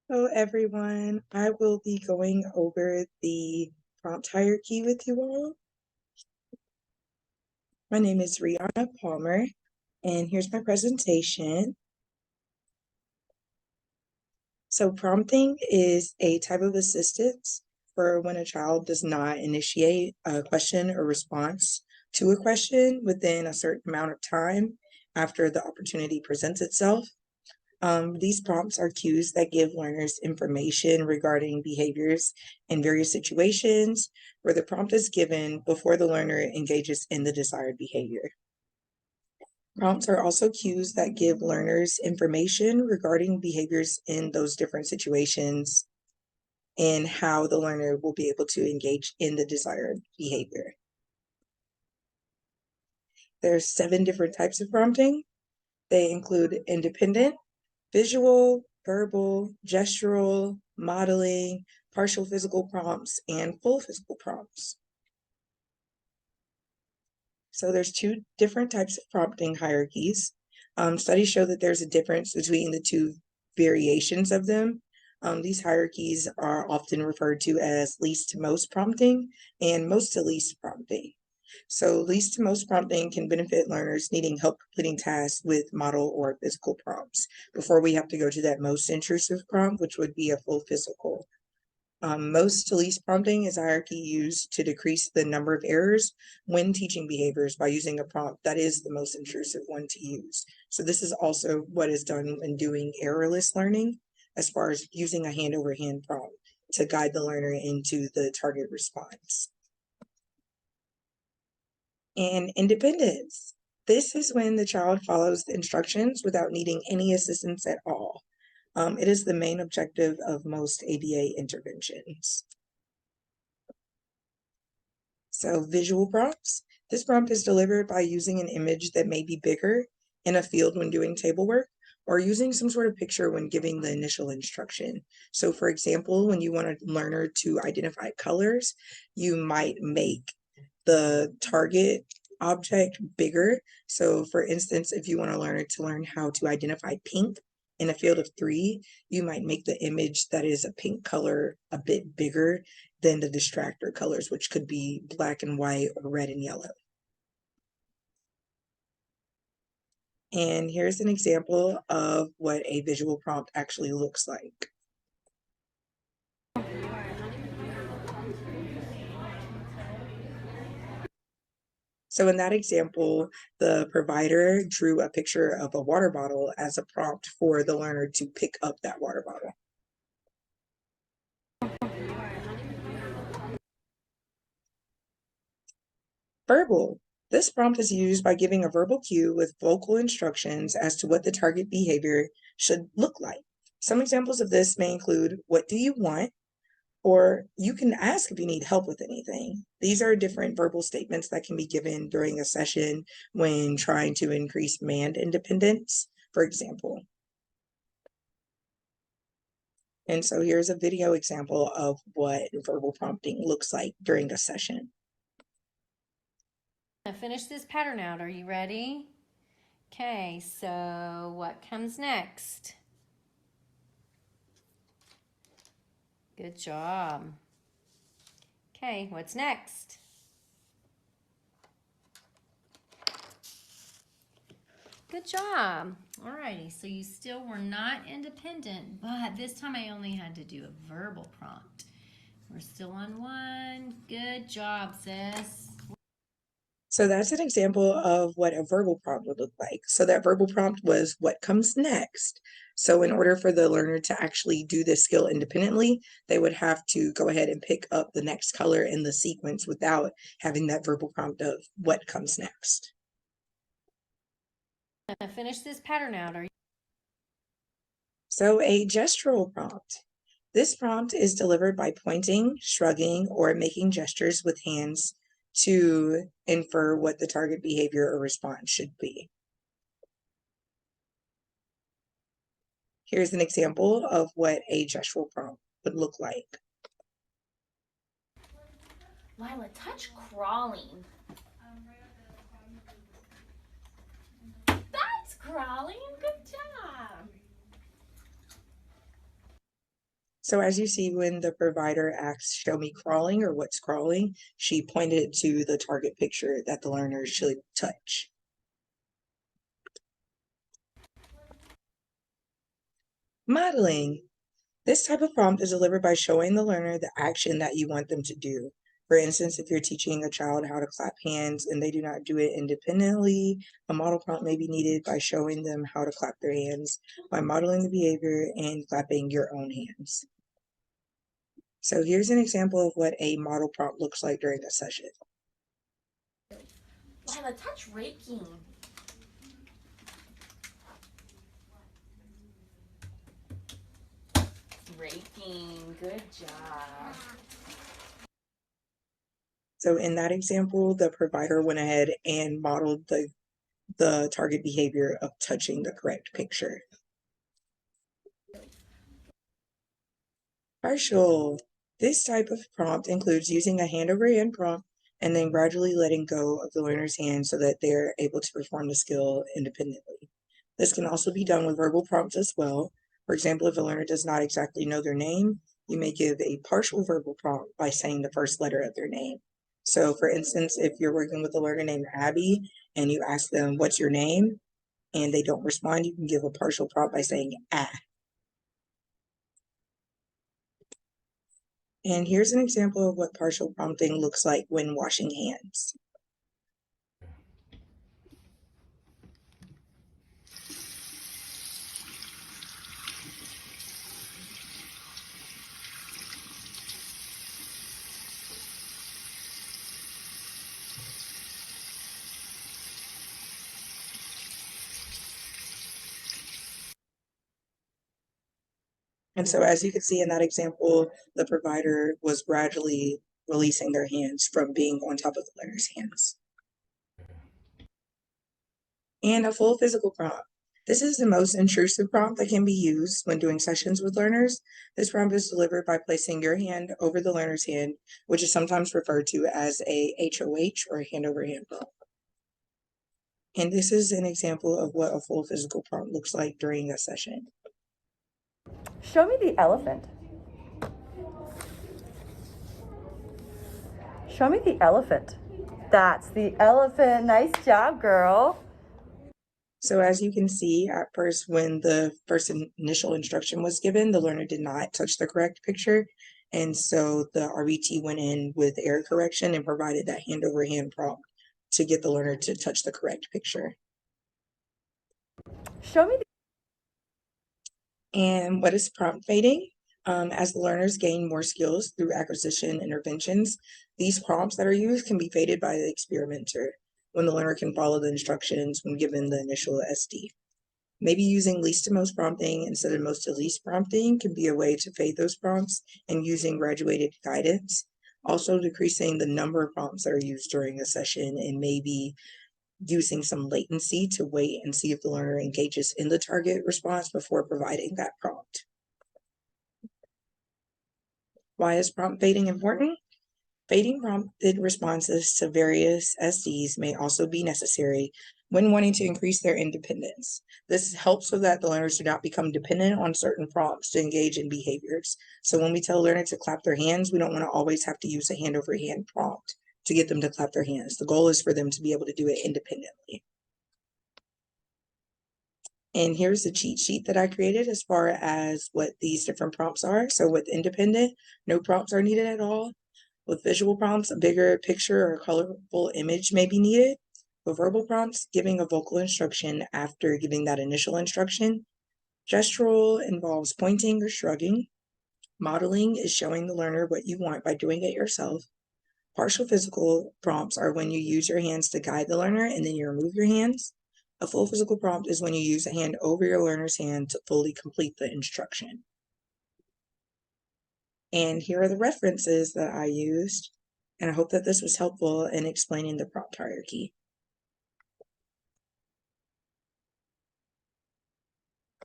Hello everyone, I will be going over the prompt hierarchy with you all. My name is Rihanna Palmer, and here's my presentation. So prompting is a type of assistance for when a child does not initiate a question or response to a question within a certain amount of time after the opportunity presents itself. These prompts are cues that give learners information regarding behaviors in various situations where the prompt is given before the learner engages in the desired behavior. Prompts are also cues that give learners information regarding behaviors in those different situations and how the learner will be able to engage in the desired behavior. There's 7 different types of prompting. They include independent, visual, verbal, gestural, modeling, partial physical prompts, and full physical prompts. So there's 2 different types of prompting hierarchies. Studies show that there's a difference between the 2 variations of them. These hierarchies are often referred to as least to most prompting and most to least prompting. So least to most prompting can benefit learners needing help completing tasks with model or physical prompts before we have to go to that most intrusive prompt, which would be a full physical. Most to least prompting is a hierarchy used to decrease the number of errors when teaching behaviors by using a prompt that is the most intrusive one to use. So this is also what is done when doing errorless learning, as far as using a hand-over-hand prompt to guide the learner into the target response. And independence. This is when the child follows the instructions without needing any assistance at all. It is the main objective of most ABA interventions. So visual prompts. This prompt is delivered by using an image that may be bigger in a field when doing table work, or using some sort of picture when giving the initial instruction. So for example, when you want a learner to identify colors, you might make the target object bigger. So for instance, if you want a learner to learn how to identify pink in a field of 3, you might make the image that is a pink color a bit bigger than the distractor colors, which could be black and white or red and yellow. And here's an example of what a visual prompt actually looks like. So in that example, the provider drew a picture of a water bottle as a prompt for the learner to pick up that water bottle. Verbal. This prompt is used by giving a verbal cue with vocal instructions as to what the target behavior should look like. Some examples of this may include, what do you want? Or you can ask if you need help with anything. These are different verbal statements that can be given during a session when trying to increase manned independence, for example. And so here's a video example of what verbal prompting looks like during a session. Finish this pattern out. Are you ready? Okay, so what comes next? Good job. Okay, what's next? Good job. Alrighty, so you still were not independent, but this time I only had to do a verbal prompt. We're still on 1. Good job, sis. So that's an example of what a verbal prompt would look like. So that verbal prompt was, what comes next? So in order for the learner to actually do this skill independently, they would have to go ahead and pick up the next color in the sequence without having that verbal prompt of what comes next. Finish this pattern out. Are you So a gestural prompt. This prompt is delivered by pointing, shrugging, or making gestures with hands to infer what the target behavior or response should be. Here's an example of what a gestural prompt would look like. Lila, touch crawling. That's crawling. Good job. So as you see, when the provider asks, show me crawling or what's crawling, she pointed to the target picture that the learner should touch. Modeling. This type of prompt is delivered by showing the learner the action that you want them to do. For instance, if you're teaching a child how to clap hands and they do not do it independently, a model prompt may be needed by showing them how to clap their hands by modeling the behavior and clapping your own hands. So here's an example of what a model prompt looks like during a session. Lila, touch raking. Raking, good job. So in that example, the provider went ahead and modeled the target behavior of touching the correct picture. Partial. This type of prompt includes using a hand-over-hand prompt and then gradually letting go of the learner's hand so that they're able to perform the skill independently. This can also be done with verbal prompts as well. For example, if a learner does not exactly know their name, you may give a partial verbal prompt by saying the first letter of their name. So for instance, if you're working with a learner named Abby and you ask them, what's your name? And they don't respond, you can give a partial prompt by saying, ah. And here's an example of what partial prompting looks like when washing hands. And so as you can see in that example, the provider was gradually releasing their hands from being on top of the learner's hands. And a full physical prompt. This is the most intrusive prompt that can be used when doing sessions with learners. This prompt is delivered by placing your hand over the learner's hand, which is sometimes referred to as a HOH or hand over hand prompt. And this is an example of what a full physical prompt looks like during a session. Show me the elephant. Show me the elephant. That's the elephant. Nice job, girl. So as you can see, at first, when the first initial instruction was given, the learner did not touch the correct picture. And so the RBT went in with error correction and provided that hand over hand prompt to get the learner to touch the correct picture. Show me the And what is prompt fading? As the learners gain more skills through acquisition interventions, these prompts that are used can be faded by the experimenter when the learner can follow the instructions when given the initial SD. Maybe using least to most prompting instead of most to least prompting can be a way to fade those prompts, and using graduated guidance. Also decreasing the number of prompts that are used during a session, and maybe using some latency to wait and see if the learner engages in the target response before providing that prompt. Why is prompt fading important? Fading prompted responses to various SDs may also be necessary when wanting to increase their independence. This helps so that the learners do not become dependent on certain prompts to engage in behaviors. So when we tell a learner to clap their hands, we don't want to always have to use a hand over hand prompt to get them to clap their hands. The goal is for them to be able to do it independently. And here's the cheat sheet that I created as far as what these different prompts are. So with independent, no prompts are needed at all. With visual prompts, a bigger picture or colorful image may be needed. With verbal prompts, giving a vocal instruction after giving that initial instruction. Gestural involves pointing or shrugging. Modeling is showing the learner what you want by doing it yourself. Partial physical prompts are when you use your hands to guide the learner and then you remove your hands. A full physical prompt is when you use a hand over your learner's hand to fully complete the instruction. And here are the references that I used, and I hope that this was helpful in explaining the prompt hierarchy.